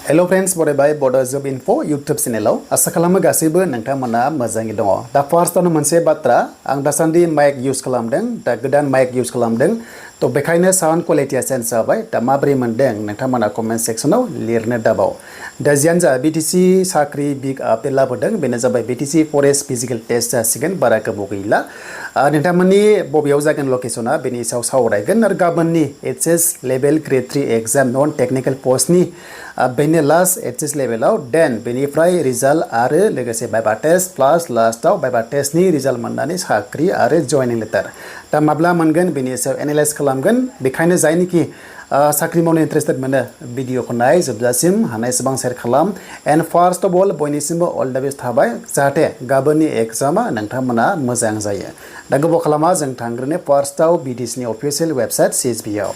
Hello friends, बरायबाय बड' जब info YouTube चेनेलाव आसा खालामो गासैबो नोंथांमोना मोजाङै दङ। दा फार्स्टआवनो मोनसे बाथ्रा आं दासान्दि माइक इउज खालामदों दा गोदान माइक इउज खालामदों तो बेखायनो साउन्ड क्वालिटिया चेन्ज जाबाय दा माबोरै मोनदों नोंथांमोना कमेन्ट सेक्सनाव लिरनो दाबाव। दा जियानो जा BTC साख्रि बिग आपडेट लाबोदों बेनो जाबाय BTC फरेस्ट फिजिकेल टेस्ट जासिगोन बारा गोबाव गैला। नोंथांमोननि बबेयाव जागोन लकेसना बेनि सायाव सावरायगोन आरो गाबोननि HS level Gr-3 exam non technical पस्टनि बेनि लास्ट HS लेभेलाव देन बेनिफ्राय रिजाल्ट आरो लोगोसे बाइबा टेस्ट प्लास लास्टआव बाइबा टेस्टनि रिजाल्ट मोननानै साख्रि आरो जयनिं लेटार दा माब्ला मोनगोन बेनि सायाव एनालाइज खालामगोन। बेखायनो जायनिखि साख्रि मावनो इन्टारेस्टेड मोनो भिडिअखौ नाय जोबजासिम हानायसेबां शेयार खालाम एन्ड फार्स्ट अफ अल बयनिसिमबो अल द बेस्ट थाबाय जाहाथे गाबोननि एग्जामा नोंथांमोना मोजां जायो। दा गोबाव खालामा जों थांग्रोनो फार्स्टआव BTCनि अफिसियेल वेबसाइट CSBआव।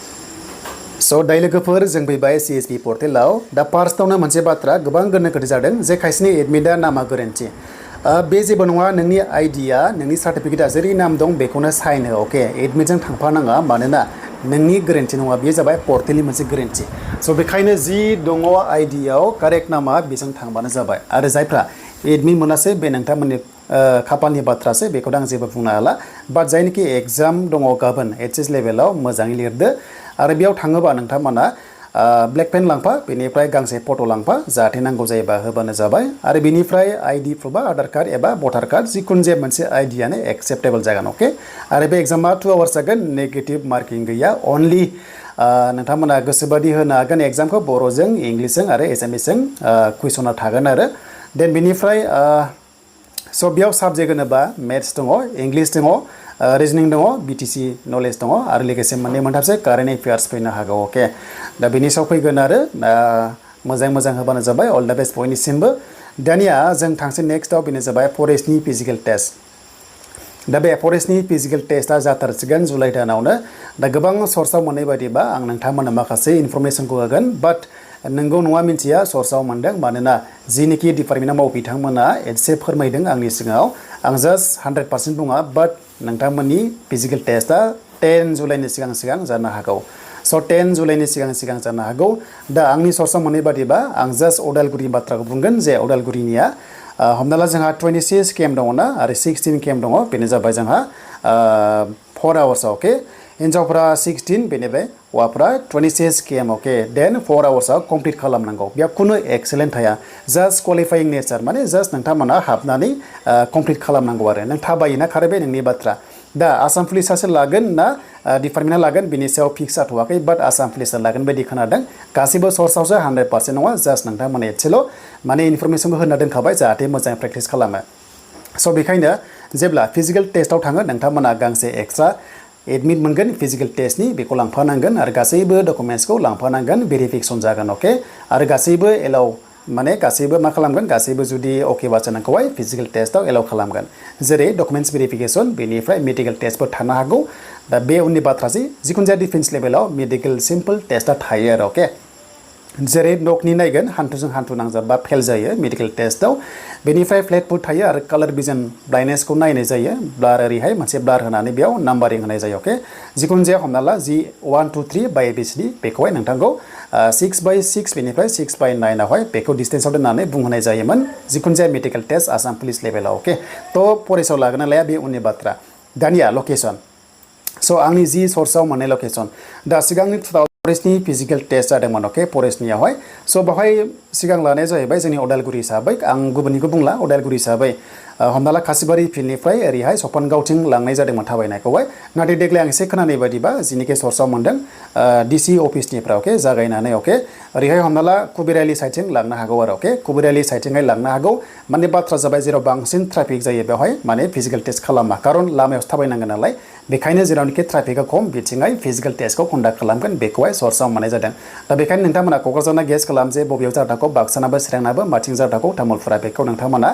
सो दाय लोगोफोर जों फैबाय CSB पर्टेलाव। दा फार्स्टआवनो मोनसे बाथ्रा गोबां गोनो गोथो जादों जे खायसेनि एडमिटआ नामा गोरोन्थि। बे जेबो नङा नोंनि आइडिया नोंनि सार्टिफिकेटआ जेरै नाम दं बेखौनो साइन हो अके एडमिटजों थांफानाङा मानोना नोंनि गोरोन्थि नङा बेयो जाबाय पर्टेलनि मोनसे गोरोन्थि। स' बेखायनो जि दङ आइडियाव कारेक्ट नामा बेजों थांबानो जाबाय आरो जायफ्रा एडमिट मोनासै बे नोंथांमोननि खाफालनि बाथ्रासो बेखौ आं जेबो बुंनो हाला बाट जायनोखि एग्जाम दङ गाबोन HS लेभेलाव मोजाङै लिरदो आरो बेयाव थाङोबा नोंथांमोना ब्लेक पेन लांफा बेनिफ्राय गांसे फट' लांफा जाहाथे नांगौ जायोबा होबानो जाबाय आरो बेनिफ्राय आइडि प्रुफा आधार कार्ड एबा भटार कार्ड जिखुनु जाया मोनसे आइडियानो एक्सेप्टेबल जागोन अके। आरो बे एग्जामा 2 आवार्स जागोन नेगेटिभ मार्किं गैया अनलि नोंथांमोना गोसोबादि होनो हागोन एग्जामखौ बर'जों इंलिसजों आरो एसामिसजों कुइसना थागोन आरो देन बेनिफ्राय स' बेयाव साबजेक्ट होनोबा मेथ्स दङ इंलिस दङ रिजनिं दङ BTC नलेज दङ आरो लोगोसे मोननै मोनथामसो कारेन्ट एफेयार्स फैनो हागौ अके। दा बेनि सायाव फैगोन आरो मोजां मोजां होबानो जाबाय अल द बेस्ट बयनिसिमबो। दानिया जों थांसै नेक्स्टआव बेनो जाबाय फरेस्टनि फिजिकेल टेस्ट। दा बे फरेस्टनि फिजिकेल टेस्टआ जाथारसिगोन जुलाइ दानावनो। दा गोबां सर्सआव मोननाय बायदिबा आं नोंथांमोननो माखासे इनफरमेसनखौ होगोन बाट नोंगौ नङा मिन्थिया सर्सआव मोनदों मानोना जिनिखि डिपार्टमेन्टआव मावो बिथांमोना एसे फोरमायदों आंनि सिगाङाव आं जास्ट 100% बुङा बाट नोंथांमोननि फिजिकेल टेस्टआ 10 जुलाइनि सिगां जानो हागौ। स' 10 जुलाइनि सिगां जानो हागौ। दा आंनि सर्सआव मोननाय बादिबा आं जास्ट अदालगुरिनि बाथ्राखौ बुंगोन जे अदालगुरिनिया हमना ला जोंहा 26 केम्प दङ ना आरो 16 केम्प दङ बेनो जाबाय जोंहा 4 आवार्सआव अके हिन्जावफ्रा 16 बेनिफ्राय हौवाफ्रा 26 केम्प अके देन 4 आवार्सआव कमप्लिट खालामनांगौ बेयाव खुनु एक्सेलेन्ट थाया जास्ट क्वालिफाइं नेचार माने जास्ट नोंथांमोना हाबनानै कमप्लिट खालामनांगौ आरो नों थाबायोना खारबाय नोंनि बाथ्रा। दा आसाम पुलिसासो लागोन ना डिपार्टमेन्टआ लागोन बिनि सायाव फिक्स जाथ'वाखै बाट आसाम पुलिसा लागोन बायदि खोनादों। गासैबो सर्सआवसो 100% नङा जास्ट नोंथांमोना एसेल' माने इनफरमेसनखौ होना दोनखाबाय जाहाथे मोजाङै प्रेक्टिस खालामो। स' बेखायनो जेब्ला फिजिकेल टेस्टआव थाङो नोंथांमोना गांसे एक्सट्रा एडमिट मोनगोन फिजिकेल टेस्टनि बेखौ लांफानांगोन आरो गासैबो डकुमेन्ट्सखौ लांफानांगोन भेरिफिकेसन जागोन अके आरो गासैबो एलाउ माने गासैबो मा खालामगोन गासैबो जुदि अके बासो नोंखौहाय फिजिकेल टेस्टआव एलाउ खालामगोन जेरै डकुमेन्ट्स भेरिफिकेसन बेनिफ्राय मेडिकेल टेस्टफोर थानो हागौ। दा बे उननि बाथ्रासै जिखुनु जाया डिफेन्स लेभेलाव मेडिकेल सिम्पल टेस्टआ थायो आरो अके जेरै नकनि नायगोन हान्थुजों हान्थु नांजाबबा फेल जायो मेडिकेल टेस्टआव बेनिफ्राय फ्लेटफुट थायो आरो कालार भिजन ब्लाइन्डनेसखौ नायनाय जायो ब्लार ओरैहाय मोनसे ब्लार होनानै बेयाव नाम्बारिं होनाय जायो अके जिखुनु जाया हमना ला जि 1 2 3 बाय ABCD बेखौहाय नोंथांखौ 6/6 बेनिफ्राय 6/9 आवहाय बेखौ डिस्टेन्सआव दोननानै बुंहोनाय जायोमोन जिखुनु जाया मेडिकेल टेस्ट आसाम पुलिस लेभेलाव अके थ' फरेस्टआव लागोन ना लाया बे उननि बाथ्रा। दानिया लकेसन स' आंनि जि सर्सआव मोननाय लकेसन दा सिगांनि फरेस्टनि फिजिकेल टेस्ट जादोंमोन अके फरेस्टनियावहाय स' बेवहाय सिगां लानाया जाहैबाय जोंनि अदालगुरि हिसाबै आं गुबुननिखौ बुंला अदालगुरि हिसाबै हमना ला खासिबारि फिल्डनिफ्राय ओरैहाय सपनगावथिं लांनाय जादोंमोन थाबायनायखौहाय नाथाय देग्लाय आं एसे खोनानाय बायदिबा जिनिखि सर्सआव मोनदों DC अफिसनिफ्राय अके जागायनानै अके ओरैहाय हमना ला कुबिराइलि साइडथिं लांनो हागौ आरो अके कुबिराइलि साइडथिंहाय लांनो हागौ माने बाथ्रा जाबाय जेराव बांसिन ट्राफिक जायो बेवहाय माने फिजिकेल टेस्ट खालामा खारन लामायावसो थाबायनांगोन नालाय बेखायनो जेरावनोखि ट्राफिकआ खम बिथिंहाय फिजिकेल टेस्टखौ कन्डाक्ट खालामगोन बेखौहाय सर्सआव मोननाय जादों। दा बेखायनो नोंथांमोना क'क्राझारना गेस खालाम जे बबेयाव जाथावखौ बाक्सानाबो चिरांनाबो माथिं जाथावखौ तामुलपुरा बेखौ नोंथांमोना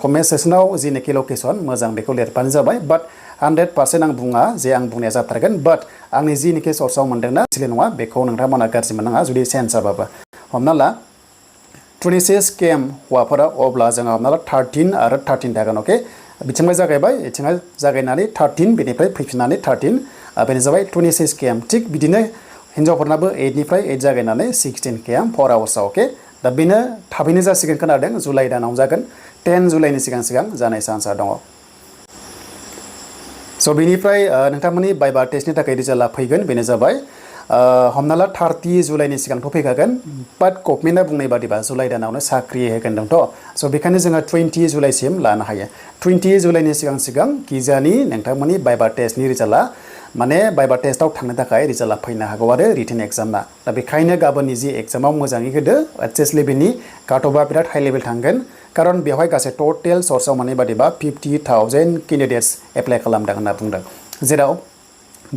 कमेन्ट सेक्सनाव जिनिखि लकेसन मोजां बेखौ लिरबानो जाबाय बाट 100% आं बुङा जे आं बुंनाया जाथारगोन बाट आंनि जिनिखि सर्सआव मोनदोंना सिले नङा बेखौ नोंथांमोना गाज्रि मोननाङा जुदि सेन्स जाबाबो हमना ला 26 केम्प हौवाफोरा अब्ला जोंहा हमना ला 13 आरो 13 थागोन अके बिथिंहाय जागायबाय बिथिंहाय जागायनानै 13 बेनिफ्राय फैफिननानै 13 बेनो जाबाय 26 केम्प थिग बिदिनो हिन्जावफोरनाबो 8 निफ्राय 8 जागायनानै 16 केम्प 4 आवार्सआव अके दा बेनो थाबैनो जासिगोन खोनादों जुलाइ दानाव जागोन 10 जुलाइनि सिगां सिगां जानाय चान्सआ दङ स' बेनिफ्राय नोंथांमोननि बाइबा टेस्टनि थाखाय रिजाल्टआ फैगोन बेनो जाबाय हमना ला 30 जुलाइनि सिगांथ' फैखागोन बाट गभर्नमेन्टआ बुंनाय बादिबा जुलाइ दानावनो साख्रि होगोन दंथ' स' बेखायनो जोङो 20 जुलाइसिम लानो हायो 20 जुलाइनि सिगां सिगां गिजानि नोंथांमोननि बाइबा टेस्टनि रिजाल्टआ माने बाइबा टेस्टआव थांनो थाखाय रिजाल्टआ फैनो हागौ आरो रिटेन एग्जामना दा बेखायनो गाबोननि जि एग्जामाव मोजाङै होदो एचएस लेभेलनि काटअफआ बिराद हाइ लेभेल थांगोन कारण बेवहाय गासै टटेल सर्सआव मोननाय बादिबा 50,000 केन्डिडेट्स एप्लाइ खालामदों होनना बुंदों जेराव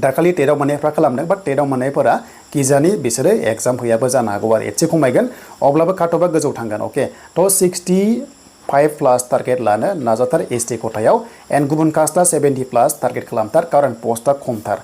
दाखालि टेटआव मोननायफ्रा खालामदों बाट टेटआव मोननायफोरा गिजानि बिसोरो एग्जाम हैयाबो जानो हागौ आरो एसे खमायगोन अब्लाबो काटअफआ गोजौ थांगोन अके थ' 65 प्लास टारगेट लानो नाजाथार एसटि खथायाव एन्ड गुबुन कास्टआ 70 प्लास टारगेट खालामथार कारण पस्टआ खमथार